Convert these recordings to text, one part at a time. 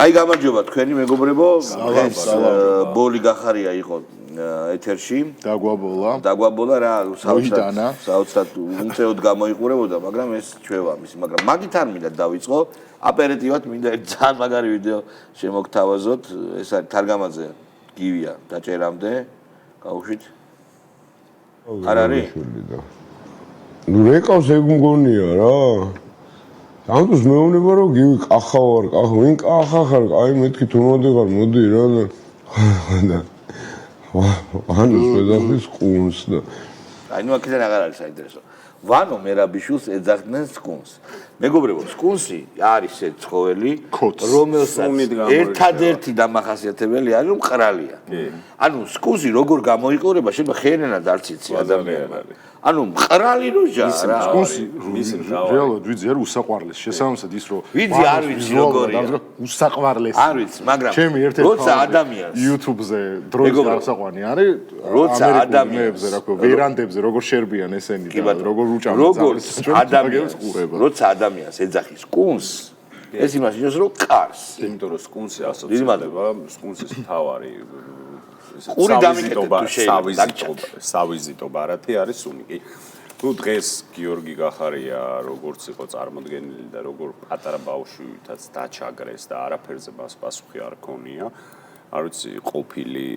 Კაი გამარჯობა თქვენი მეგობრებო. ეს ბოლი გახარია იყო ეთერში. დაგვაბოლა რა საოცრად უმწეოდ გამოიყურებოდა, მაგრამ ეს ჩვევა მისი, მაგრამ მაგით არ მინდა დავიწყო. აპერატივად მინდა ერთ ძალიან მაგარი ვიდეო შემოგთავაზოთ. ეს არის თარგამაძე გივია დაჭერამდე. გაუშვით. არ არის? ნუ რეკავს ეგ მგონია რა. ამიტომ მეუბნება რომ გივი კახა ვარ, ვინ კახა ხარ? აი მეთქი თუ მოდიღარ, მოდი რა და ანუ შედახის ყუნს და აი ნუ აქედან აღარ არის საინტერესო. ვანო მერაბიშვილს ეძახდნენ სკუნს. მეგობრებო, სკუნსი არის ეს ცხოველი, რომელსაც ერთადერთი დამახასიათებელი არის რომ მყრალია. ანუ სკუნსი როგორ გამოიყურება, შეიძლება ხელენად არც იცი ადამიანმა. ანუ მყრალი როჟა რა. სკუნსი რეალურად ვიცი არ უსაყვარლეს. შესაბამისად ის რომ ვიცი არ ვიცი როგორია. უსაყვარლეს. არ ვიცი, მაგრამ ჩემი ერთ-ერთი როცა ადამიანს YouTube-ზე დროის გასაყვანი არის, როცა ადამიანს რა ქვია, ვერანდებზე როგორ შერბიან ესენი და როგორ უჭამენ როგორც ადამიანს როცა ადამიანს ეძახის სკუნს, ეს იმას ნიშნავს რომ ყარს. იმიტომ რომ სკუნსი ასოცირდება სკუნსის მთავარი ყური დამიკეთეთ თუ შეიძლება სავიზიტო ბარათი არის სუნიკი. ნუ დღეს გიორგი გახარია როგორც იყო წარმოდგენილი და როგორ პატარა ბავშვითაც დაჩაგრეს და არაფერზე მას პასუხი არ ქონია. არ ვიცი ყოფილი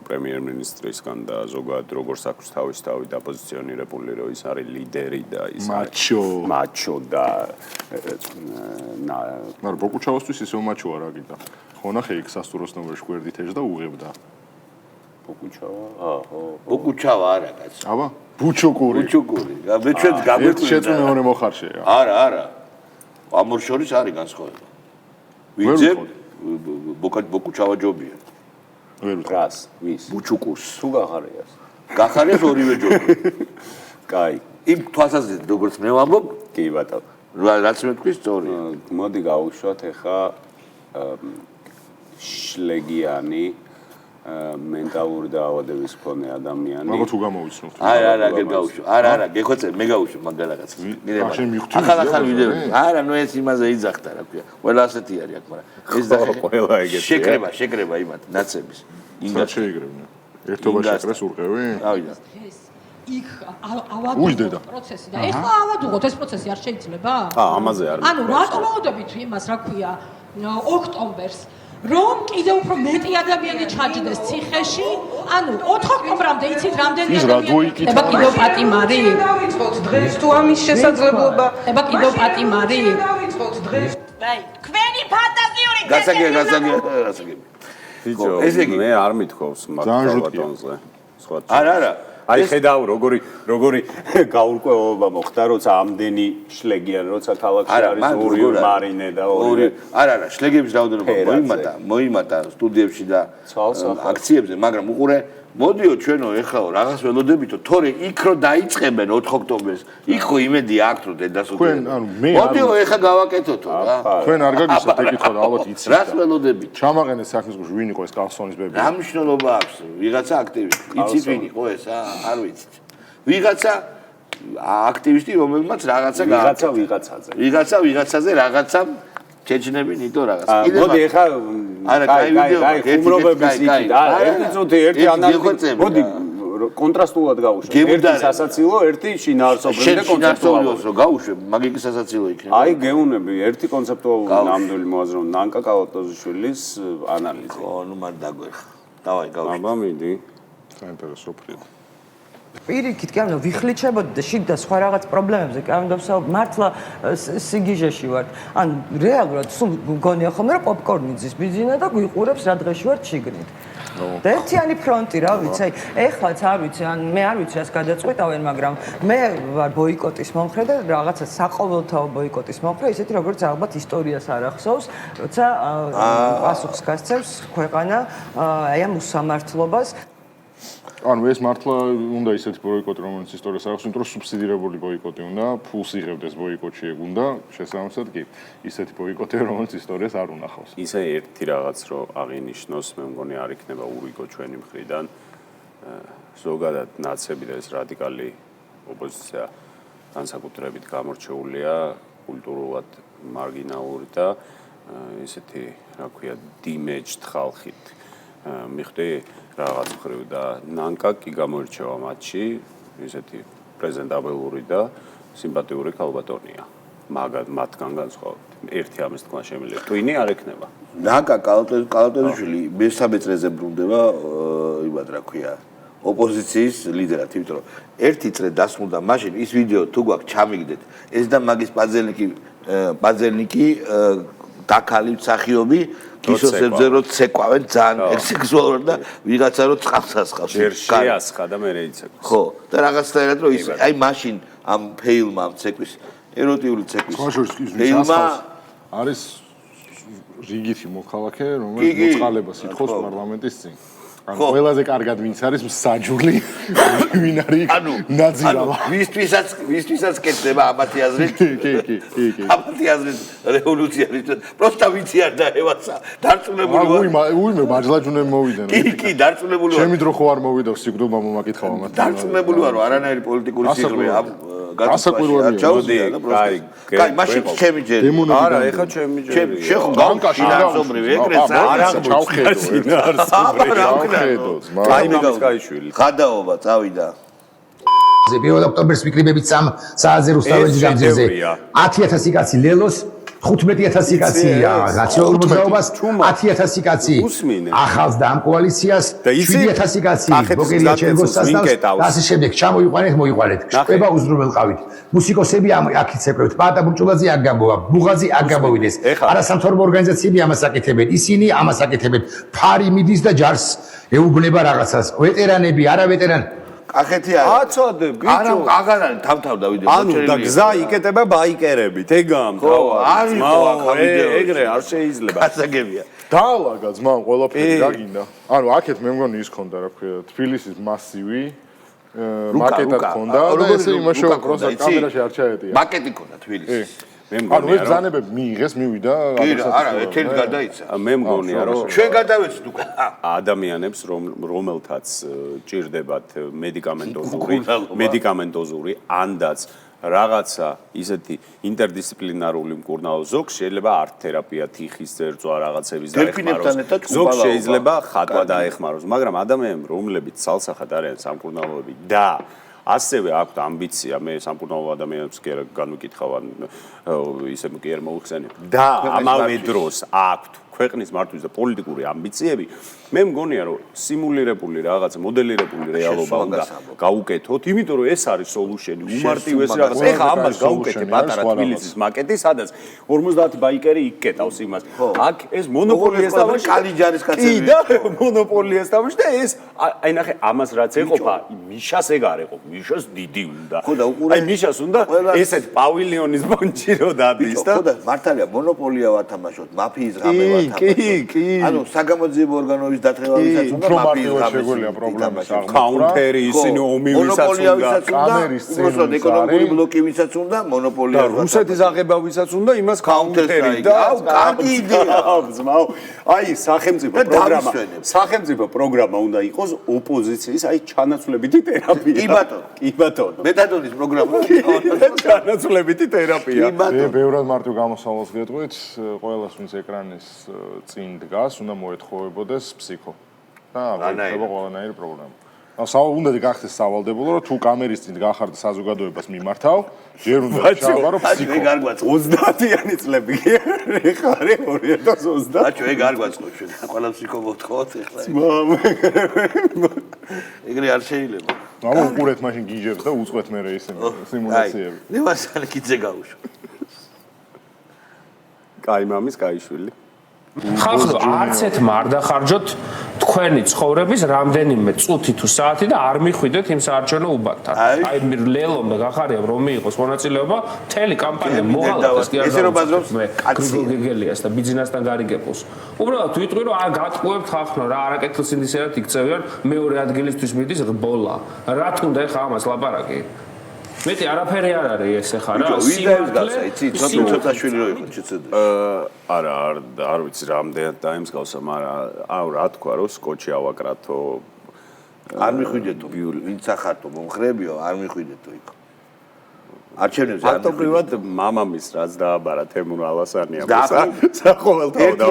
პრემიერ-მინისტრისგან და ზოგადად როგორც აქვს თავისთავად დაპოზიციონირებული რომ ის არის ლიდერი და ის მაჩო და მაგრამ ბოკუჩავასთვის ისე მაჩოა რა გიდა. ხო ნახე იქ სასტუროს ნომერში გვერდით ეჭდა უღებდა. ბოკუჩავა არა კაცო. აბა ბუჩუკური. მე ჩვენს გაგვეკვირდა. შეწმე მეორე მოხარშეა. არა. ამორ შორის არის განსხვავება. ვიძე ბოკუჩავა ჯობია. ვერ გას ვის ბუჩუკურს თუ გახარიას. გახარიას ორივე ჯობია. კაი. იმ თვალსაზრისით როგორც მე ვამბობ, კი ბატონო. რაც მე თქვი სწორია. მოდი გავუშვათ ახლა შლეგიანი მენტალური დაავადების მქონე ადამიანი. მაგათ თუ გამოვიცნობთ. არა, გერ გავუშვ. არა, გეხვეწე, მე გავუშვ მაგ რაღაცას. ახალ ვიდეო. არა, ნუ ეს იმაზე იძახდა, რა ქვია. ყველა ასეთი არის აქ, მაგრამ ეს და ყველა ეგეთია. შეკრება იმათ ნაცების. ინგა შეიგრებნა. ერთობა შეკრეს ურყევი? ავიდა. იქ ავადუღოთ პროცესი და ეხლა ავადუღოთ ეს პროცესი არ შეიძლება? ამაზე არ. ანუ რატომ ავადებით იმას, რა ქვია, ოქტომბერს რომ კიდევ უფრო მეტი ადამიანი ჩაჯდეს ციხეში, ანუ 4 ოქტომბრამდე იცით რამდენი ადამიანი ხდება კიდევ პატიმარი? დავიწყოთ დღეს თუ ამის შესაძლებლობა. ხდება კიდევ პატიმარი? დავიწყოთ დღეს. აი, თქვენი ფანტაზიური გასაგები. ბიჭო, მე არ მithქობს მაგ ბატონზე. სხვა არა. აი ხედავ როგორი გაურკვევობა მოხდა როცა ამდენი შლეგიან როცა ქალაქში არის ორი მარინე და ორი არა შლეგების რაოდენობა მოიმატა სტუდიებში და აქციებზე მაგრამ უყურე მოდიო ჩვენო ეხაო რაღაც ველოდებითო თორე იქ რო დაიწყებენ 4 ოქტომბერს იქ ხო იმედი აქვს რომ დედას თქვენ ანუ მე მოდიო ეხა გავაკეთოთო რა თქვენ არ გაგისვათ ეკითხვა და ალბათ იცით რას ველოდებით ჩამაყენეს საქმის გუშინ ვინ იყო ეს კალსონის ბები რა მნიშვნელობა აქვს ვიღაცა აქტივისტი იცით ვინ იყო ეს არ ვიცით ვიღაცა აქტივისტი რომელმაც რაღაცა ვიღაცაზე რაღაცა ჩეჩნები ნიტო რაღაც მოდი ეხა არა კაი ვიდეო ხუმრობების იქით ერთი წუთი ერთი ანალიზი მოდი კონტრასტულად გავუშვებ ერთი სასაცილო ერთი შინაარსობრივი და კონცეპტუალური რომ გავუშვებ მაგ იგი სასაცილო იქნება აი გეუნები ერთი კონცეპტუალური ნამდვილი მოაზროვნე ნანკა კალატოზიშვილის ანალიზი ხო ნუ მან დაგვერხა დავაი გავუშვებ აბა მიდი საინტერესო ფრიდ პირიქით კი ანუ ვიხლიჩებოდი და შიგდა სხვა რაღაც პრობლემებზე კი ანუ დავსაუბრ მართლა სიგიჟეში ვარ ან რეალურად სულ მგონია ხოლმე რომ პოპკორნი ძის ბიძინა და გვიყურებს რა დღეში ვარ ჩიგნით და ერთიანი ფრონტი რა ვიცი აი ეხლაც არ ვიცი ან მე არ ვიცი რას გადაწყვეტავენ მაგრამ მე ვარ ბოიკოტის მომხრე და რაღაცა საყოველთაო ბოიკოტის მომხრე ისეთი როგორც ალბათ ისტორიას არ ახსოვს როცა პასუხს გასცემს ქვეყანა აი ამ უსამართლობას ანუ ეს მართლა უნდა ისეთი ბოიკოტი რომელიც ისტორიას აქვს, იმიტომ რომ სუბსიდირებული ბოიკოტი უნდა, ფულს იღებდეს ბოიკოტში ეგ უნდა, შესაბამისად კი ისეთი ბოიკოტი რომელიც ისტორიას არ უნახავს. ისე ერთი რაღაც რო აღინიშნოს, მე მგონი არ იქნება ურიგო ჩვენი მხრიდან. ზოგადად ნაცები და ეს რადიკალი ოპოზიცია განსაკუთრებით გამორჩეულია კულტურულად მარგინალური და ისეთი, რა ქვია, damaged ხალხით მიხვდი რაღაც მხრივ და ნანკა კი გამოირჩევა მათში, ისეთი პრეზენტაბელური და სიმპათიური ქალბატონია. მაგათ მათგან განსხვავებით. ერთი ამის თქვა შემიძლია. ტვინი არ ექნება. ნანკა კალატოზიშვილი მესამე წრეზე ბრუნდება, იმად რა ქვია, ოპოზიციის ლიდერად, იმიტომ რომ ერთი წრე დასმულდა მაშინ ის ვიდეო თუ გვაქვს ჩამიგდეთ, ეს და მაგის პაძელნიკი დაქალი მსახიობი კისოსებზე რო ცეკვავენ ძალიან სექსუალურად და ვიღაცა რო წყალს ასხავს. შეასხა და მე რეიცეკვს. ხო, და რაღაცნაირად რო ის აი მაშინ ამ ფეილმა ამ ცეკვის ეროტიული ცეკვის. ფეილმა არის რიგითი მოქალაქე, რომელიც მოწყალებას ითხოვს პარლამენტის წინ. ანუ ყველაზე კარგად ვინც არის მსაჯული, ვინ არის ნაძირავა. ვისთვისაც კეთდება ამათი აზრით. კი. ამათი აზრით რევოლუცია არის. პროსტა ვიცი არ დაევაცა. დარწმუნებული ვარ. უიმე ბაჯლაჯუნე მოვიდენ. კი, დარწმუნებული ვარ. ჩემი დრო ხო არ მოვიდა სიკვდილმა მომაკითხა ამათ. დარწმუნებული ვარ, არანაირი პოლიტიკური სიღრმე ამ გასაკვირველია. კაი, მაშინ ჩემი ჯერი. არა, ეხა ჩემი ჯერი. შეხო გამკაშინაsobრივი ეგრე არა ჩავხედო. კაი მამის გაიშვილი. ხადაობა წავიდა. 1 ოქტომბერს ვიკრიბებით 3 საათზე რუსთაველის გამზირზე 10000 კაცი ლელოს 15000 კაცია ნაციონალურ მოძრაობას 10000 კაცი ახალს და ამ კოალიციას 7000 კაცი ბოგერია ჩერგოსას და ასე შემდეგ ჩამოიყვანეთ მოიყვანეთ შტება უზრუნველყავით მუსიკოსები აქეთ ცეკვებთ პატა ბურჭულაძე აქ გამოვა ბუღაზი აქ გამოვიდეს არასამთავრობო ორგანიზაციები ამას აკეთებენ ისინი ამას აკეთებენ ფარი მიდის და ჯარს ეუბნება რაღაცას ვეტერანები არა ვეტერანი კახეთი არა. აცოდე, ბიჭო. არა, აღარ არის თავ დავიდე. ანუ და გზა იკეტება ბაიკერებით, ეგამ. ხო, არის ხო აქ ვიდეო. ეგრე არ შეიძლება. გასაგებია. დაალაგა ძმან ყველაფერი გაგინდა. ანუ აქეთ მე მგონი ის ქონდა, რა ქვია, თბილისის მასივი მაკეტად ქონდა და ესე იმაშოვა პროსტა კამერაში არ ჩაეტია. მაკეტი ქონდა თბილისის. მე მგონი რომ ბრძანებები მიიღეს, მივიდა არა, ეთერი გადაიცა. მე მგონია რომ ჩვენ გადავეცდ უკვე. ადამიანებს რომელთაც ჭირდებათ მედიკამენტოზური ანდაც რაღაცა ისეთი ინტერდისციპლინარული მკურნალო ზოგ შეიძლება არტ-თერაპია, თიხის ძერწვა, რაღაცების დაეხმაროს. ზოგ შეიძლება ხატვა დაეხმაროს, მაგრამ ადამიანები რომლებიც ცალსახად არიან სამკურნალოები და ასევე აქვთ ამბიცია, მე სამკურნალო ადამიანებს კი არ განვიკითხავ, ისე კი არ მოიხსენებ. და ამავე დროს აქვთ ქვეყნის მართვის და პოლიტიკური ამბიციები, მე მგონია რომ სიმულირებული რაღაც მოდელირებული რეალობა უნდა გაუკეთოთ, იმიტომ რომ ეს არის სოლუშენი, უმარტივესი რაღაც. ეხა ამას გაუკეთე პატარა თბილისის მაკეტი, სადაც 50 ბაიკერი იკეტავს იმას. აქ ეს მონოპოლია ესტაბლიშ კალიჯარის კაცები. კი და მონოპოლია ესტაბლიშ და ეს აი ნახე ამას რაც ეყოფა, მიშას ეგ არ ეყოფ, მიშას დიდი უნდა. აი მიშას უნდა ესეთ პავილიონის ბონჩი რო დადის და ხო და მართალია მონოპოლია ვათამაშოთ, მაფიის ღამე ვათამაშოთ. კი. ანუ საგამოძიებო ორგანოების დათრევასაც უნდა მაფიის შეგვიძლია პრობლემას აღმოჩნდა. კაუნტერი ისინი ომივისაც უნდა, კამერის წინ უბრალოდ ეკონომიკური ბლოკი ვისაც უნდა, მონოპოლია. და რუსეთის აღება ვისაც უნდა, იმას კაუნტერი და კარგი იდეა. ძმაო, აი სახელმწიფო პროგრამა უნდა იყოს ოპოზიციის, აი ჩანაცვლებითი თერაპია. კი ბატონო. მეტადონის პროგრამა. ჩანაცვლებითი თერაპია. მე ბევრად მარტივ გამოსავალს გეტყვით, ყველას ვინც ეკრანის წინ დგას, უნდა მოეთხოვებოდეს ფსიქო. და აღიქვება ყველანაირი პრობლემა. უნდა გახდეს სავალდებულო, რომ თუ კამერის წინ გახარ და საზოგადოებას მიმართავ, ჯერ უნდა ჩავარო ფსიქო. ეგ არ გვაწყო. 30-იანი წლები კი ეხლა არის 2020. აჩო ეგ არ გვაწყო ჩვენ. ყველა ფსიქო მოთხოვოთ ეხლა. ეგრე არ შეიძლება. უყურეთ მაშინ გიჟებს და უწყვეთ მე ისე სიმულაციები. ლევასალი კიდე გაუშვა. კაი მამის კაიშვილი. ხალხო არც ერთ არ დახარჯოთ თქვენი ცხოვრების რამდენიმე წუთი თუ საათი და არ მიხვიდეთ იმ საარჩევნო უბანთან. აი ლელომ და გახარიამ რომ მიიღოს მონაწილეობა, მთელი კამპანია მოალათეს კი არ დავუწყოთ მე გრიგოლ გეგელიას და ბიძინასთან გარიგებულს. უბრალოდ ვიტყვი რომ გატყუებთ ხალხო რა არაკეთილ სინდისერად იქცევიან მეორე ადგილისთვის მიდის რბოლა. რა თუნდა ეხა ამას ლაპარაკი? მეტი არაფერი არ არის ეს ახლა რა ვიდეოს გასა იცი ცოტა შვილი რო იყო შეცდები არა არ ვიცი რამდენად დაიმსგავსა მაგრამ რა თქვა რომ სკოჩი ავაკრათო არ მიხვიდეთო ვინც ახარტო მომხრებიო არ მიხვიდეთო იქ არჩევნებზე ფაქტობრივად მამამის რაც დააბარა თემურ ალასანიამ საყოველთაოდ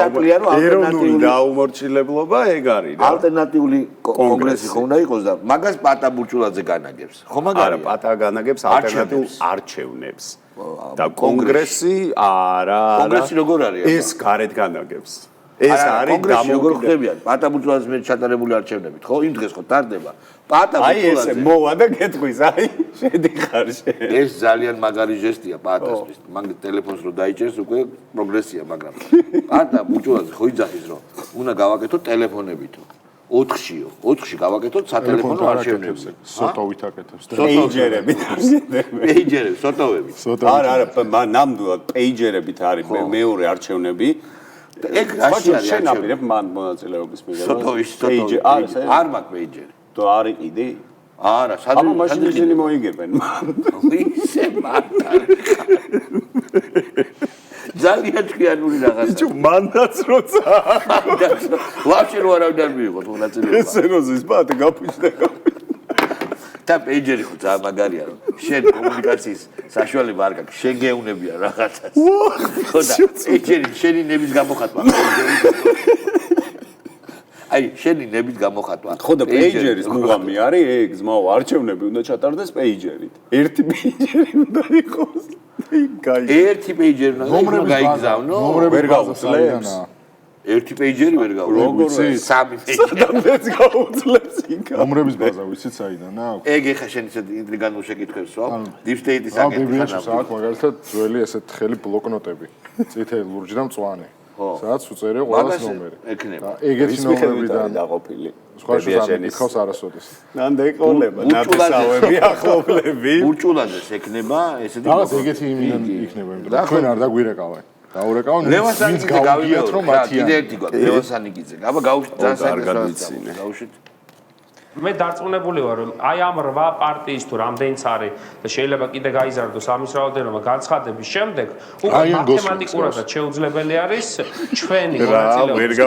ეროვნული დაუმორჩილებლობა ეგ არის რა ალტერნატიული კონგრესი ხომ უნდა იყოს და მაგას პატა ბურჭულაძე განაგებს ხო მაგარი არა პატა განაგებს ალტერნატიულ არჩევნებს და კონგრესი არა კონგრესი როგორ არის ეს გარეთ განაგებს ეს არის კონგრესი როგორ ხდებიან პატა ბურჭულაძის მიერ ჩატარებული არჩევნებით ხო იმ დღეს ხო ტარდება პატა ბურჭულაძე აი ეს მოვა და გეტყვის აი შედიხარ ეს ძალიან მაგარი ჟესტია პატასთვის მაგ ტელეფონს რო დაიჭერს უკვე პროგრესია მაგრამ პატა ბურჭულაძე ხო იძახის რომ უნდა გავაკეთოთ ტელეფონებითო 4-ში გავაკეთოთ სატელეფონო არჩევნებზე სოტო ვითაკეთებს პეიჯერებით პეიჯერები სოტოებით არა ნამდვილად პეიჯერებით არის მეორე არჩევნები ეგ რაში არის შენაპირებ მან მონაწილეობის მიღება სოტოვი არ მაქვს პეიჯერი თუ არის კიდე არა სადა მაშინ ისინი მოიგებენ ისე მარტა ძალიან ჭკვიანური რაღაცა ბიჭო მანდაც როცა ვაფშე რო არავინ არ მიიღოთ მონაწილეობა ესენოზის ბატე გაფუჭდა და პეიჯერი ხო ძალიან მაგარია რომ შენ კომუნიკაციის საშუალება არ გაქვს შენ გეუნებია რაღაცას ხო და პეიჯერი შენი ნების გამოხატვა აი შენი ნებით გამოხატვა ხო და პეიჯერის მუღამი არის ეგ ზმაო არჩევნები უნდა ჩატარდეს პეიჯერით ერთი პეიჯერი უნდა იყოს ერთი პეიჯერი უნდა გაიგზავნო ვერ გაუძლებს ერთი პეიჯერი ვერ გაუძლებს სამი პეიჯერი გაუძლებს იქა ნომრების ბაზა ვიცით საიდან აქვს ეგ ეხა შენ ისე ინტრიგანულ შეკითხვებს ვარ deep state-ის აკეთებს აქ მაგალითად ძველი ესეთ ხელი ბლოკნოტები წითელი ლურჯი და მწვანე სადაც უწერია ყველას ნომერი ექნება ეგეთი ნომრებიდან დაყოფილი სხვა შენ იხავს არასოდეს ნანდა ეყოლება ნათესავები ახლობლები ბურჭულაძეს ექნება ესეთი რაღაც ეგეთი იქნება იმიტომ რომ ჩვენ არ დაგვირეკავენ დაურეკავენ ლევასანიკიძე გავიგეთ რომ კიდე ერთი გვაქვს ლევასანიკიძე აბა გავუშვით ძალიან გარგადიცინე გავუშვით მე დარწმუნებული ვარ რომ აი ამ 8 პარტიის თუ რამდენიც არის და შეიძლება კიდე გაიზარდოს ამის რაოდენობა განცხადების შემდეგ უკვე მათემატიკურადაც შეუძლებელი არის ჩვენი მონაწილეობის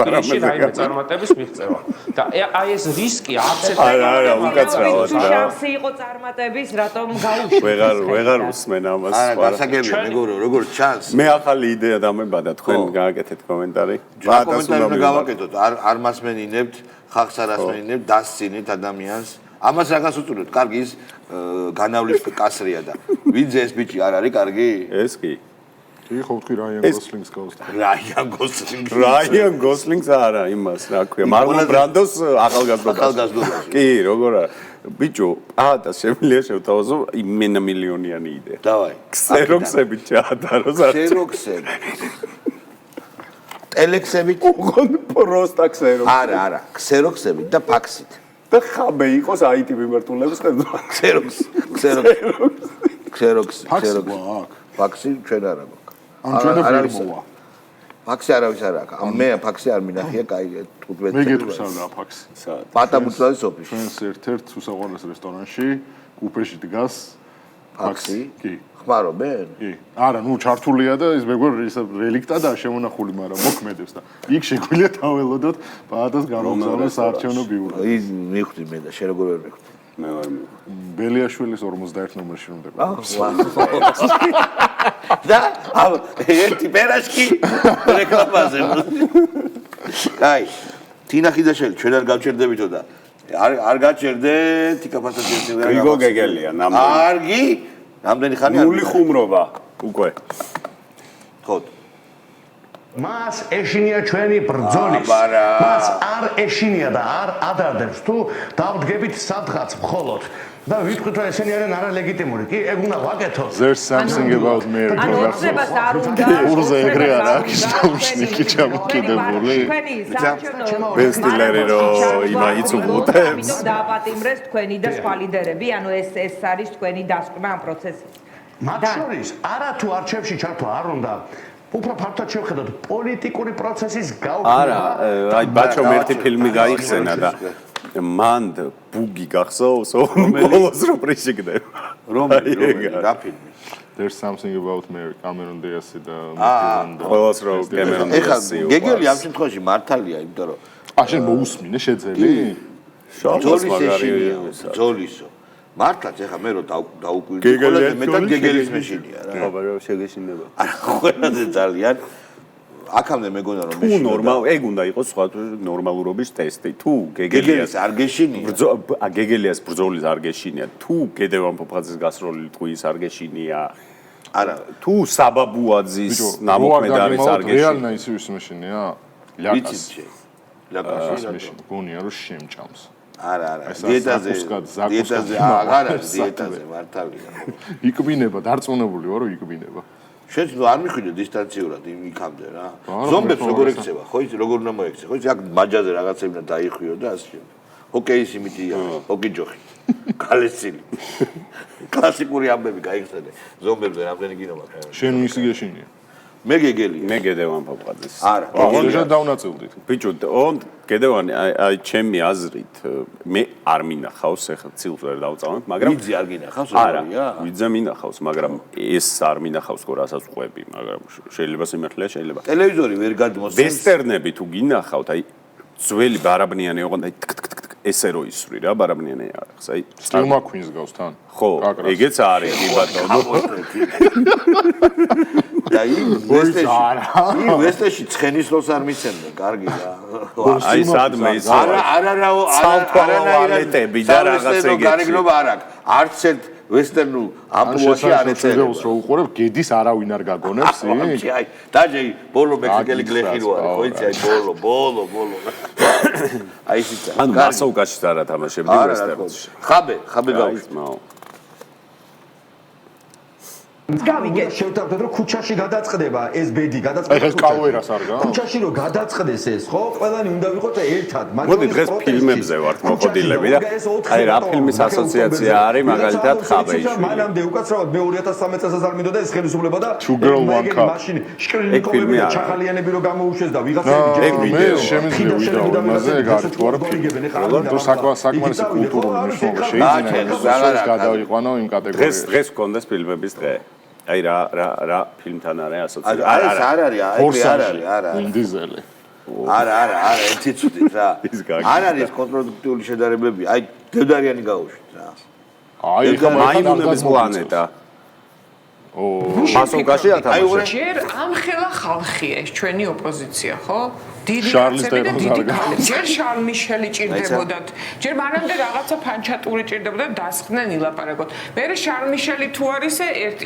რაიმე წარმატების მიღწევა და აი ეს რისკი არც არა უკაცრავად და შანსი იყო წარმატების რატომ გაუშვით ვეღარ უსმენ ამას არა გასაგებია მეგობრებო როგორ ჩანს მე ახალი იდეა დამებადა თქვენ გააკეთეთ კომენტარი კომენტარი გავაკეთოთ არ მასმენინებთ ხალხს არ ასმენინებთ დასცინეთ ადამიანს ამას რაღაც უწურებთ კარგი ის განავლის კასრია და ვინც ეს ბიჭი არ არის კარგი ეს კი კი ხო თქვი რაიან გოსლინგს გავუსწრებ რაიან გოსლინგს არა იმას რა ქვია მარლონ ბრანდოს ახალგაზრდობაში კი როგორ არა ბიჭო და შემიძლია შევთავაზო იმენა მილიონიანი იდეა დავაი ქსეროქსები ჩაატაროს ქსეროქსები ტელექსებით პროსტა ქსეროქსები არა ქსეროქსებით და ფაქსით და ხაბე იყოს IT მიმართულების ქსეროქსი ფაქსი ჩვენ არა ამ ჩვენ ვერ მოვა ფაქსი არავის არ აქვს მე ფაქსი არ მინახია კაი 15 მე გეტყვი სანდა ფაქსი პატაბუცლაძის ოფისში ჩვენს ერთ-ერთ უსაყვარლეს რესტორანში კუფეში დგას ფაქსი კი ხმარობენ? კი. არა, ნუ ჩართულია და ის მეგობრ ის რელიქტადაა შემონახული, მაგრამ მოქმედებს და იქ შეგვიძლია დაველოდოთ პაატას გამოგზავნოს საარჩევნო ბიუროზე. ის მივხვდი მე და შენ როგორ ვერ მივხვდი? მე ვერ მივხვდი. ბელიაშვილის 51 ნომერში რომ დებოდა. და ერთი პერაშკი რეკლამაზე. კაი. თინა ხიდაშელი ჩვენ არ გავჩერდებითო და არ გაჩერდეთ თიკაფასაძე გრიგო გეგელია ნამდვილად. კარგი რამდენი ხანი არის? ნული ხუმრობა უკვე. ხო. მას ეშინია ჩვენი ბრძოლის. მას არ ეშინია და არ ადრადებს თუ დავდგებით სადღაც მხოლოდ. და ვიტყვით რომ ესენი არიან არალეგიტიმური. კი, ეგ უნდა ვაკეთოთ. There's something about me. ანონსებას არ უნდა. ურზე ეგრე არ აქვს დაუშნიკი ჩამოკიდებული. ბესტილერი რო იმა იწუღუტებს. ამიტომ დააპატიმრეს თქვენი და სხვა ლიდერები, ანუ ეს არის თქვენი დასკვნა ამ პროცესის. მათ შორის არა თუ არჩევში ჩართვა არ უნდა. უფრო ფართოდ შევხედოთ პოლიტიკური პროცესის გაუქმება. არა, აი ბაჩომ ერთი ფილმი გაიხსენა და მანდ ბუგი გახსოვს ბოლოს რო პრიშიკდება. რომ რა ფილმი? There's something about me. Cameron Diaz და ყველას რო Cameron Diaz. გეგელი ამ შემთხვევაში მართალია, იმიტომ რომ შენ მოусმინე შეძელი? ჯოლისო. მართლაც ეხა მე რო დაუკვირდი ყველაზე მეტად გეგელის მეშინია რა. ხო, მაგრამ შეგეშინება. არა, ყველაზე ძალიან აქამდე მეგონა რომ მეშინია. თუ ნორმალ, ეგ უნდა იყოს სხვა ნორმალურობის ტესტი. თუ გეგელიას არ გეშინია. გეგელიას ბრძოლის არ გეშინია. თუ გედევან ფოფხაძის გასროლილი ტყუის არ გეშინია. არა, თუ საბაბუაძის ნამოქმედარის არ გეშინია. რეალნა ისევის მეშინია? ლაკას. ლაკას მეშინია. გონია რომ შემჭამს. არა, დიეტაზე აღარა, დიეტაზე მართალია. იკბინება, დარწმუნებული ვარ რომ იკბინება. შენ არ მიხვიდე დისტანციურად იქამდე რა. ზომბებს როგორ ექცევა, ხო იცი როგორ უნდა მოექცე, ხო იცი აქ მაჯაზე რაღაცები და დაიხიო და ასე შემდეგ. ჰოკეის იმიტია, ჰოკი ჯოხი. კალესილი. კლასიკური ამბები გაიხსენე. ზომბებზე რამდენი კინო მაქვს. შენ ვისი გეშინია? მე გეგელი. მე გედევან ფაფხაძის. არა. გეგელი დაუნაწილდით. ბიჭო, გედევანი აი ჩემი აზრით მე არ მინახავს ახლა ცილს ვერ დავწავებ, მაგრამ ვიძე არ გინახავს როგორია? ვიძე მინახავს, მაგრამ ეს არ მინახავს ხო რასაც ყვები, მაგრამ შეიძლება სიმართლეა, შეიძლება. ტელევიზორი ვერ გადმოსცემს. ვესტერნები თუ გინახავთ, აი ძველი ბარაბნიანი ოღონდ აი ესე რო ისვრი რა ბარაბნიანი არის, აი სტილ მაკვინს გავს თან. ხო, ეგეც არის კი ბატონო. და იმ ვესტეში ცხენისლოს არ მიცემდნენ, კარგი რა. აი სადმე ის არანაირად და რაღაც ეგეთი. გარეგნობა არ აქვს. არც ერთ ვესტერნულ ამპლუაში არ ეწერება. შეგეულს რო უყურებ, გედის არავინ არ გაგონებს იქ. აი, დაჯე ბოლო მექსიკელი გლეხი რო არის, ხო იცი, აი ბოლო. აი ისიც. ანუ მასოვკაშიც არა თამაშებდი ვესტერნში. ხაბე გავიხსნა. გავიგე შევთავაზოთ რომ ქუჩაში გადაწყდება ეს ბედი გადაწყდება ეს კალვერას არ გა ქუჩაში რომ გადაწყდეს ეს ხო ყველანი უნდა ვიყოთ ერთად მოდი დღეს ფილმებზე ვართ მოხდილები და აი რა ფილმის ასოციაცია არის მაგალითად ხაბეიშვილი მანამდე უკაცრავად მე 2013 წელს არ მინდოდა ეს ხელისუფლება და მაშინ შკრინიკოვები და ჩახალიანები რომ გამოუშვეს და ვიღაცები ეგ ვიდეო შემიძლია ვიდეო იმაზე გარეთ ვარ თუ საკმარისი კულტურული მნიშვნელობა შეიძლება გადავიყვანო იმ კატეგორიაში დღეს გქონდეს ფილმების დღე აი რა ფილმთან არის ასოციაცია არ არის ინდიზელი არა ერთი წუთით რა არ არის კონტროდუქტიული შედარებები აი დევდარიანი გაუშვით რა აი ხა მაიმუნების პლანეტა მასოვკაში ათამაშე ჯერ ამხელა ხალხია ეს ჩვენი ოპოზიცია ხო დიდი შარლის კაცები და დიდი დეპოზიტი. ქალები. ჯერ შარლ მიშელი ჭირდებოდათ. ჯერ მანამდე რაღაცა ფანჩატური ჭირდებოდა დასხდნენ ილაპარაკოთ. მერე შარლ მიშელი თუ არის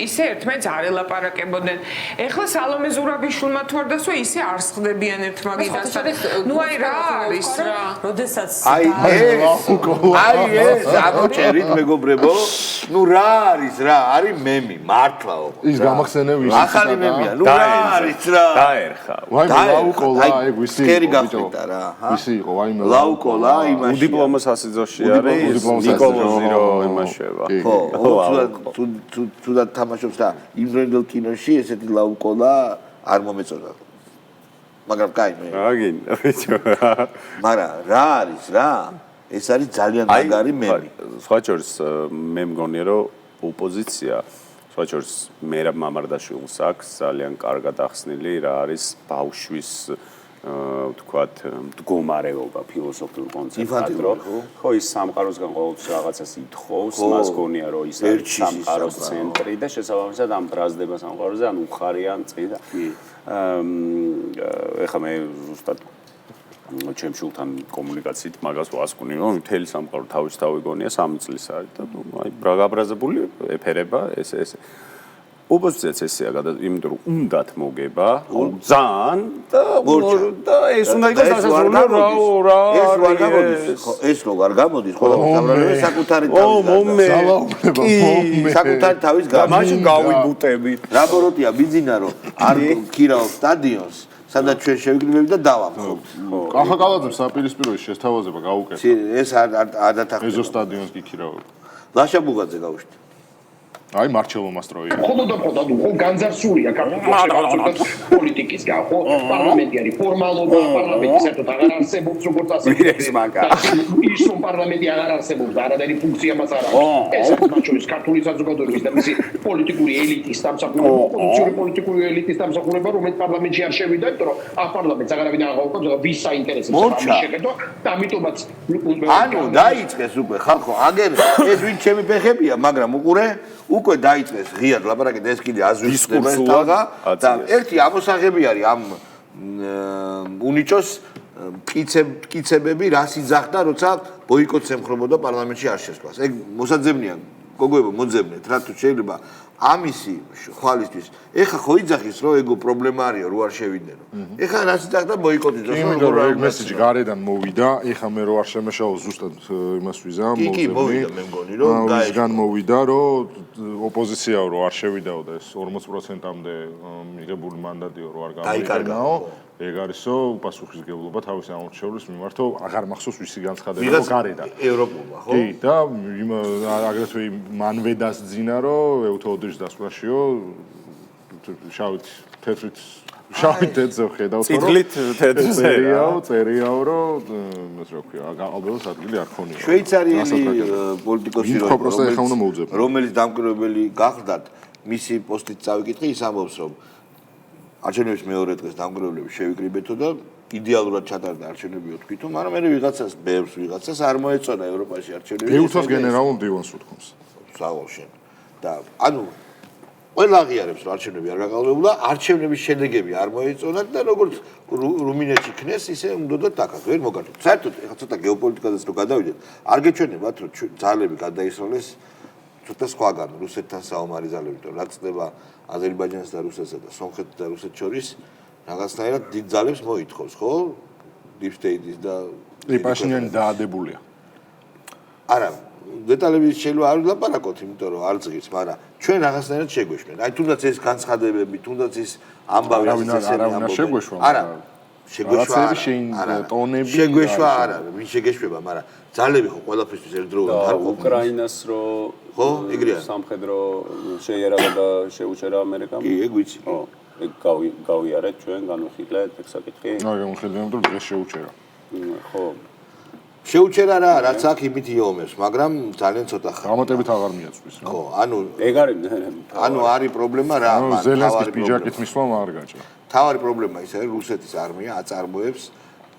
ისე ერთმანეთს არ ელაპარაკებოდნენ. ეხლა სალომე ზურაბიშვილმა თუ არ დასვა ისე არ სხდებიან ერთმაგიდასთან. ნუ აი რა არის რა. როდესაც აი ეს აღოჩერით მეგობრებო ნუ რა არის რა არის მემი მართლაო ის გამახსენები ახალი მემია ნუ რა არის რა დაერხა ვაი ლაუკოლა ეგ ვისი სკერი გახდა რა ვისი იყო ვაი ლაუკოლა იმაში უდიპლომოს ასიძოში არის ნიკოლოზი რო იმაშევა ხო თუდად თამაშობს და იმდროინდელ კინოში ესეთი ლაუკოლა არ მომეწონა მაგრამ კაი მე აგინდა ბიჭო მაგრამ რა არის რა ეს არის ძალიან მაგარი მემი სხვა შორის მე მგონია რომ ოპოზიცია სხვა შორის მერაბ მამარდაშვილს აქვს ძალიან კარგად ახსნილი რა არის ბავშვის ვთქვათ მდგომარეობა ფილოსოფიურ კონცეფტად რო ხო ის სამყაროსგან ყოველთვის რაღაცას ითხოვს მას გონია რომ ის არის სამყაროს ცენტრი და შესაბამისად ამ ბრაზდება სამყაროზე ან უხარიან წიდა ეხლა მე ზუსტად ჩემ შულთან კომუნიკაციით მაგას ვასკვნი რომ მთელი სამყარო თავისთავად გონია 3 წლის არის და აი ბრაგაბრაზებული ეფერება ეს ოპოზიციაც ესეა იმიტომ რომ უნდათ მოგება ძალიან და ეს უნდა იყოს დასასრულო რა ეს რო არ გამოდის ხოლმე საკუთარი საკუთარი თავის მაშინ გავიბუტებით რაბოროტია ბიზინა რომ არ ქირაობს სტადიონს სადაც ჩვენ შევიგნებები და დავამხობ. კახაკალაძემ საპირისპიროში შესთავაზება გაუკეთა. ეს არ დათანხმდა. ეზო სტადიონს გიქირავებ. ლაშა ბუგაძე გავუშტი. აი მარჩელო მასტროია. მხოლოდ განზარსულია საქართველოს პოლიტიკისგან, ხო? პარლამენტი არის ფორმალობა, პარლამენტი საერთოდ აღარ არსებობს როგორც ასე. ის რომ პარლამენტი აღარ არსებობს და არადერი ფუნქცია მას არ აქვს. ეს არის მათ შორის ქართული საზოგადოების და მისი პოლიტიკური ელიტის დამსახურება, ოპოზიციური პოლიტიკური ელიტის დამსახურება, რომელიც პარლამენტში არ შევიდა, იმიტომ რომ ამ პარლამენტს აღარავინ არ აღვავს და ვის საინტერესებს ამის შეხედვა და ამიტომაც ანუ დაიწყეს უკვე ხალხო, აგერ ეს ვინ ჩემი ფეხებია, მაგრამ უყურე უკვე დაიწყეს ღიად ლაპარაკი და ეს კიდე აზრისდება ეს თალღა და ერთი ამოსაღები არის ამ უნიჭოს მტკიცებები რას იძახდა როცა ბოიკოტს ემხრობოდა პარლამენტში არ შესვლას. ეგ მოსაძებნია გოგოებო მოძებნეთ რა თუ შეიძლება ამისი ხვალისთვის ეხა ხო იძახის რომ ეგო პრობლემა არისო რო არ შევიდნენო. ეხა რას იძახდა ბოიკოტის დროს რომ ეგ მესიჯი გარედან მოვიდა, ეხა მე რო არ შემეშაო ზუსტად იმას ვიზამ, კი მოვიდა მე მგონი რომ გაისგან მოვიდა რომ ოპოზიციაო რო არ შევიდაო და ეს 40%-მდე მიღებული მანდატიო რო არ გამოიყენაო. ეგ არისო უპასუხისმგებლობა თავის ამორჩევლის მიმართო აღარ მახსოვს ვისი განცხადება გარედან ევროპულმა ხო? კი და აგრეთვე მანვე დასძინა რომ ევთოოდრის დასვლაშიო შავით თეთრით თეთრზე ხედავს რომ წერიაო რომ ეს რა ქვია ალბათ ადგილი არ ქონია შვეიცარიელი პოლიტიკოსი რომელიც დამკვირვებელი გახდათ მისი პოსტით წავიკითხე ის ამბობს რომ არჩევნების მეორე დღეს დამკვირვებლები შევიკრიბეთო და იდეალურად ჩატარდა არჩევნებიო თქვითო, მაგრამ მე ვიღაცას არ მოეწონა ევროპაში არჩევნები. მეუთოს გენერალურ დივანს უთქვამს. საღოლშენ. და ანუ ყველა აღიარებს რომ არჩევნები არ გაკალმებულა, არჩევნების შედეგები არ მოეწონათ და როგორც რუმინეთში ქნეს, ისე უნდათ აქაც ვერ მოგაჩვენოთ. საერთოდ ეხლა ცოტა გეოპოლიტიკაზეც რო გადავიდეთ, არ გეჩვენებათ რომ ძალები გადაისროლეს ცოტა სხვაგან რუსეთთან საომარი ძალები, რომ რაც ხდება აზერბაიჯანს და რუსეთსა და სომხეთს და რუსეთს შორის რაღაცნაირად დიდ ძალებს მოითხოვს, ხო? Deep State-ის და პაშინიანი დაადებულია. არა, დეტალები შეიძლება არ ვლაპარაკოთ, იმიტომ რომ არ ზღირს, მაგრამ ჩვენ რაღაცნაირად შეგვეშვნენ. აი თუნდაც ეს განცხადებები, თუნდაც ის ამბავი არავინ შეგვეშვა. არა, შეგვეშვა ტონები. შეგვეშვა არა, ვინ შეგეშვება, მაგრამ ძალები ხო ყველაფრისთვის ერთდროულად არ ყოფილა. უკრაინას რო ხო, ეგრეა. სამხედრო შეიარაღა და შეუჩერა ამერიკამ. კი, ეგ ვიცი. ხო, ეგ გავიარეთ ჩვენ, განვიხილეთ ეგ საკითხი. აი, განვიხილეთ, რომ დღეს შეუჩერა. ხო. შეუჩერა რა, რაც აქ იმით იომებს, მაგრამ ძალიან ცოტა ხარ. გამოტებით აღარ მიაწვის. ხო, ანუ ეგ არის არის პრობლემა რა, მაგრამ ზელენსკის პიჯაკით მისვლა არ გაჭირა. თავარი პრობლემა ის არის, რუსეთის არმია აწარმოებს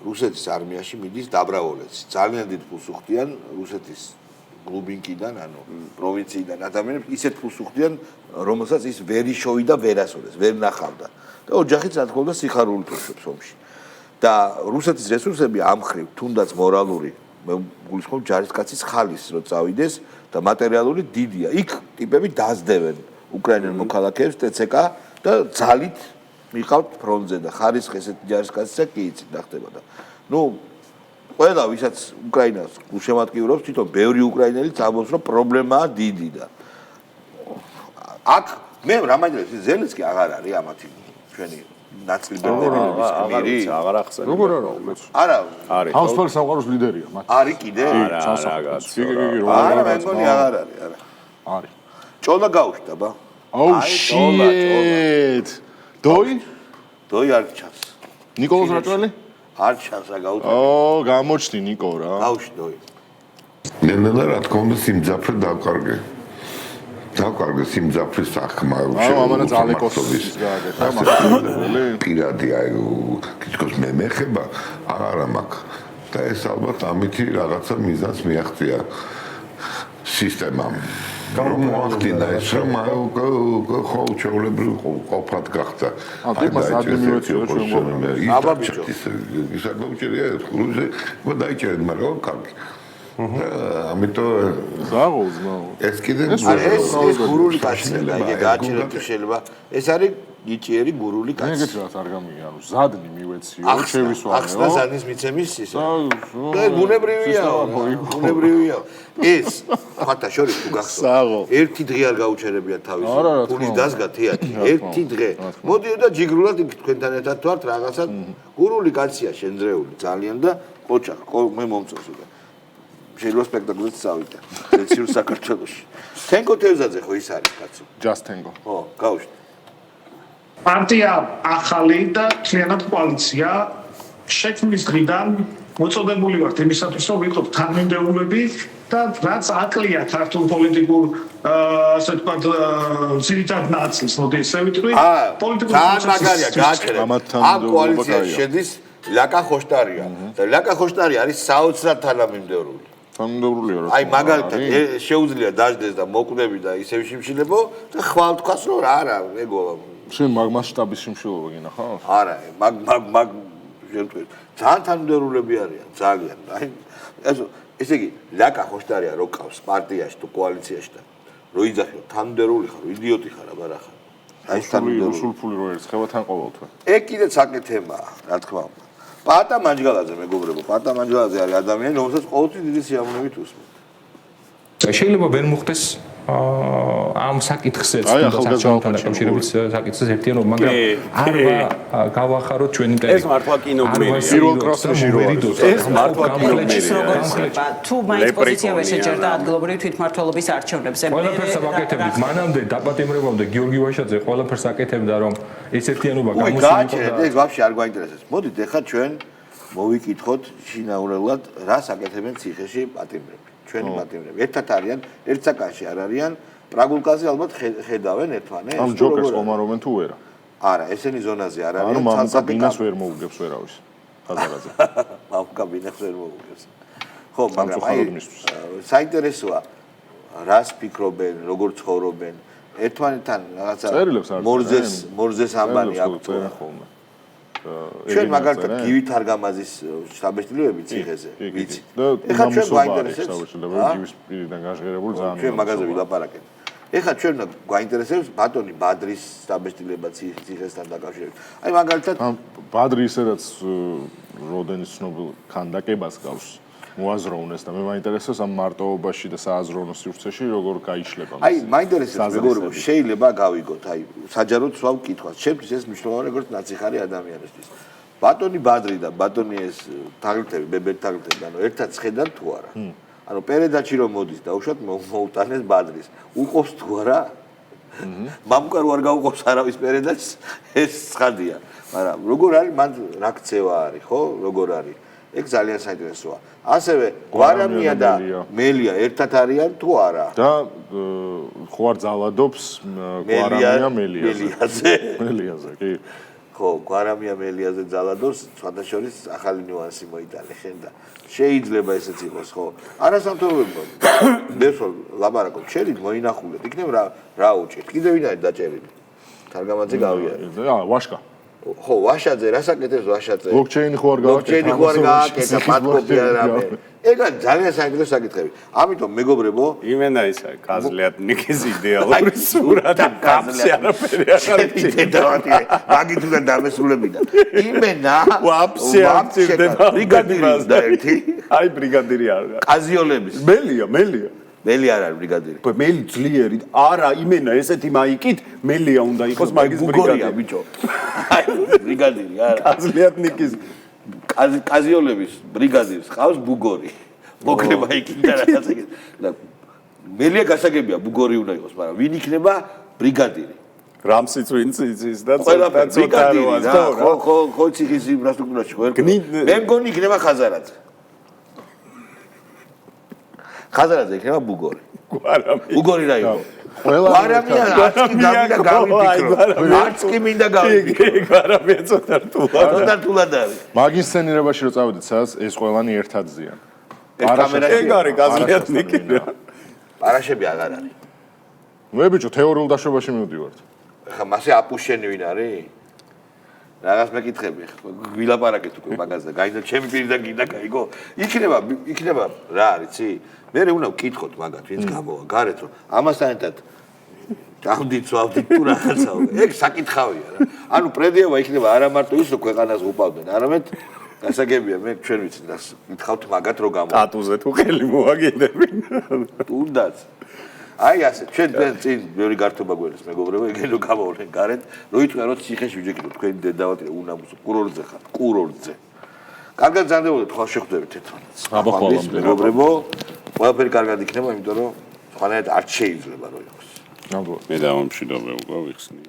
რუსეთის არმიაში მიდის დაბრავალებს. ძალიან დიდ ფულს უხდიან რუსეთის გლუბინკიდან, ანუ პროვინციიდან ადამიანებს ისეთ ფულს უხდიან, რომელსაც ის ვერ იშოვიდა, ვერ ასურეს, ვერ ნახავდა. და ოჯახიც რა თქმა უნდა სიხარულით უშვებს ომში. და რუსეთის რესურსები ამ ხრივ თუნდაც მორალური, მე გულისხმობ ჯარისკაცის ხალის რო წავიდეს და მატერიალური დიდია. იქ ტიპები დაძდევენ უკრაინელ მოქალაქეებს TCK და ძალით მიყავთ ფრონტზე და ხარისხი ესეთი ჯარისკაცისა კი იცით და ხდებოდა. ნუ ყველა ვისაც უკრაინას გულშემატკივრობს, თვითონ ბევრი უკრაინელი წამოს რომ პრობლემაა დიდი და აქ მე რამაინდელს ზელენსკი აღარ არის ამათი ჩვენი ნაცრიბერდების გმირი. აღარ ახსენე. როგორ არა უბრალოდ? არა, არის. ჰაუსფერის სამყაროს ლიდერია მათ. არის კიდე? არა, არა, მე მგონი აღარ არის, არა. არის. ჭოლა გაუშვდა ბა. აუ შიეთ. დოი არ ჩანს. ნიკოლოზ რაჭველი? არ ჩანს რა გაუშვდა. ო, გამოჩნი ნიკო რა. გაუშვი დოი. ნელა რა თქმა უნდა სიმძაფრე დავკარგე. დავკარგე სიმძაფრე საქმე. ამანაც ალეკოსის გააკეთა მასწავლებელი. პირადი აი კითხოს მე მეხება აღარ მაქვს. და ეს ალბათ ამითი რაღაცა მიზანს მიაღწია სისტემამ. გამოახდინა ეს რომ ხო ჩაოლებრი ყოფად გახდა. აი მას ადმინისტრაცია ჩვენ გვაქვს. აბაბიჯო. ისა გაუჭერია ხუზე დაიჭერეთ მაგრამ კარგი. ამიტომ ზაღოს ნო. ეს კიდე ეს გურული კაცია და იგი გააჩერეთ შეიძლება. ეს არის იჭიერი გურული კაცი. ეგეთ რაც არ გამიგია, ანუ ზადნი მივეციო, შევისვამეო. ახსნა ზადნის მიცემის ისე. და ბუნებრივია. ბუნებრივია. ეს ხათა შორის თუ გახსოვთ. ერთი დღე არ გაუჩერებია თავის. ფული დასგა თეატრი. ერთი დღე. მოდიოდა ჯიგრულად თქვენთან ერთად ვართ რაღაცა გურული კაცია შენძრეული ძალიან და ყოჭა მე მომწონს უკვე. შეიძლება სპექტაკლზეც წავიდა. ზეციურ საქართველოში. თენგო თევზაძე ხო ის არის კაცო? Just Tango. ხო, გავუშვით. პარტია ახალი და მთლიანად კოალიცია შექმნის დღიდან მოწოდებული ვართ იმისათვის, რომ ვიყოთ თანმიმდევრულები და რაც აკლია ქართულ პოლიტიკურ ასე ვთქვათ ძირითად ნაწილს, მოდი ესე ვიტყვი, პოლიტიკურ მაგარია გააჩერე. ამ კოალიციაში შედის ლაკა ხოშტარია და ლაკა ხოშტარი არის საოცრად თანამიმდევრული. თანამიმდევრულია რა. აი მაგალითად შეუძლია დაждდეს და მოკვდები და ისევ შიმშილებო და ხვალ თქვას რომ არა, ეგო შენ მასშტაბის შიმშილობა გინახავს? არა, მაგ შევტყვით. ძალიან თანამიმდევრულები არიან, ძალიან. აი ესე იგი, ლაკა ხოშტარია რო ყავს პარტიაში თუ კოალიციაში და რო იძახი თანამიმდევრული ხარ, იდიოტი ხარ, აბარა ხარ. აი თანამიმდევრული. რუსულფული რო ერცხება თან ყოველთვე. ეგ კიდე საკეთებაა, რა თქმა უნდა. პატა მანჯგალაძე მეგობრებო, პატა მანჯგალაძე არის ადამიანი, რომელსაც ყოველთვის დიდი სიამოვნებით უსმენთ. შეიძლება ვერ მოხდეს ამ საკითხზე საერთაშორისო კავშირების საკითხზე ერთიანობა, მაგრამ არ გავახაროთ ჩვენ ინტერესი. ეს მართლა კინოგმერია. პირველ კროსში რო არის. ეს მართლა კინოგმერია. თუ მაინც პოზიცია ვერ შეჯერდა ადგილობრივი თვითმმართველობის არჩევნებზე. ყველაფერს აკეთებდით. მანამდე დაპატიმრებამდე გიორგი ვაშაძე ყველაფერს აკეთებდა, რომ ეს ერთიანობა გამოსულიყო. ეს ვაფშე არ გვაინტერესებს. მოდით ეხლა ჩვენ მოვიკითხოთ შინაურულად, რას აკეთებენ ციხეში პატიმრები. ჩვენი პატიმრები. ერთად არიან, ერთ საკანში არ არიან. პრაგულკაზე ალბათ ხედავენ ერთმანეთს. ამ ჯოკერს ხომარობენ თუ არა? არა, ესენი ზონაზე არ არიან. ანუ მამუკა ბინას ვერ მოუგებს ვერავის. ხაზარაძე. მამუკა ბინას ვერ მოუგებს. ხო, მაგრამ აი საინტერესოა რას ფიქრობენ, როგორ ცხოვრობენ. ერთმანეთთან რაღაცა მორზეს ამბანი აქვს. ჩვენ მაგალითად გივით არ გამაზის შტაბ-ბეჭდილებები ციხეზე, ვიცით. ეხლა ჩვენ გვაინტერესებს გივის პირიდან გაჟღერებული ძალიან. ჩვენ მაგაზე ვილაპარაკეთ. ეხლა ჩვენ გვაინტერესებს ბატონი ბადრის შტაბ-ბეჭდილება ციხესთან დაკავშირებით. აი მაგალითად ბადრი ისედაც როდენის ცნობილ ქანდაკებას გავს. მოაზროვნეს და მე მაინტერესებს ამ მარტოობაში და სააზროვნო სივრცეში როგორ გაიშლება. აი მაინტერესებს მეგობრებო, შეიძლება გავიგოთ, აი საჯაროდ სვავ კითხვას. ჩემთვის ეს მნიშვნელოვანი როგორც ნაციხარი ადამიანისთვის. ბატონი ბადრი და ბატონი ეს თაღლითები, ბებერი თაღლითები, ანუ ერთად ხედან თუ არა? ანუ პერედაჩი რომ მოდის და უშოთ მოუტანეს ბადრის. უყობს თუ არა? მამუკა რო არ გაუყობს არავის პერედაჩს, ეს ცხადია. მაგრამ როგორ არის მან რა ქცევა არის, ხო? როგორ არის? ეგ ძალიან საინტერესოა. ასევე გვარამია და მელია ერთად არიან თუ არა? და ხო არ ძალადობს გვარამია მელიაზე. მელიაზე, კი. ხო, გვარამია მელიაზე ძალადობს, სხვადასხვა ახალი ნიუანსი მოიტანე შენ და შეიძლება ესეც იყოს, ხო? არასამთავრობო. მესვ ლაბარაკობ, შენით მოინახულეთ, იქნებ რა უჭირთ? კიდე ვინ არის დაჭერილი? თარგამაძე გავიარე. ვაშკა. ხო, ვაშაძე, რას აკეთებს ვაშაძე? ბლოკჩეინი ხო არ გააკეთა? ბლოკჩეინი ხო არ გააკეთა, პატკოპი არ არის. ეგ არის ძალიან საინტერესო საკითხები. ამიტომ მეგობრებო, იმენა ის არის კაზლიატნიკის იდეალური სურათი, კაფსი არაფერი არ იცი. მაგით უნდა დამესრულებინა. იმენა ვაფშე არ ჭირდება ბრიგადირი და ერთი. აი ბრიგადირი არ. კაზიოლების. მელია. მელი არ არის ბრიგადირი. მელი ძლიერი. არა, იმენა ესეთი მაიკით მელია უნდა იყოს მაგის ბრიგადირი. ბიჭო. აი ბრიგადირი არა. კაზლიატნიკის კაზიოლების ბრიგადირს ყავს ბუგორი. მოკრება იქიდან რაღაცა. და მელია გასაგებია ბუგორი უნდა იყოს, მაგრამ ვინ იქნება ბრიგადირი? რამსიც ვინც იცის და ბრიგადირი. ხო, ციხის ინფრასტრუქტურაში ხო ერთ. მე მგონი იქნება ხაზარაძე. ხაზარაძე იქნება ბუგორი. ბუგორი რა იყო? გვარამია არც კი გამიდა გავიფიქრო. არც კი მინდა გავიფიქრო. გვარამია ცოტა რთულად არის. მაგის სცენირებაში რო წავედით, სადაც ეს ყველანი ერთად ზიან. ეგ არის კაზლიატნიკი. პარაშები აღარ არის. მე ბიჭო თეორიულ დაშვებაში მივდივართ. ხა მასე აპუშენი ვინ არის? რაღაც მეკითხები ხო ვილაპარაკეთ უკვე მაგაზე. გაინდა ჩემი პირიდან გინდა გაიგო? იქნება რა არის ცი? მე უნდა ვკითხოთ მაგათ ვინც გამოვა გარეთ რომ ამასთან ერთად დავდიცვავდით თუ რაღაცაო. ეგ საკითხავია რა. ანუ პრედიევა იქნება არა მარტო ის რომ ქვეყანას უპავდნენ, არამედ გასაგებია მე ჩვენ ვიცით და გითხავთ მაგათ რომ გამოვა. სტატუსზე თუ ხელი მოაგებინ. თუნდაც აი ასე ჩვენ წინ ბევრი გართობა გველის მეგობრებო ეგენო გამოვლენ გარეთ რომ იტყვიან რომ ციხეში ვიჯექით თქვენი დედავატი უნამუს კურორტზე ხარ კურორტზე კარგად გზარდებოდეთ, ხვალ შეხვდებით ერთმანეთს. მეგობრებო, ყველაფერი კარგად იქნება, იმიტომ რომ სხვანაირად არ შეიძლება რომ იყოს. მე დავამშვიდობე უკვე ვიხსნი.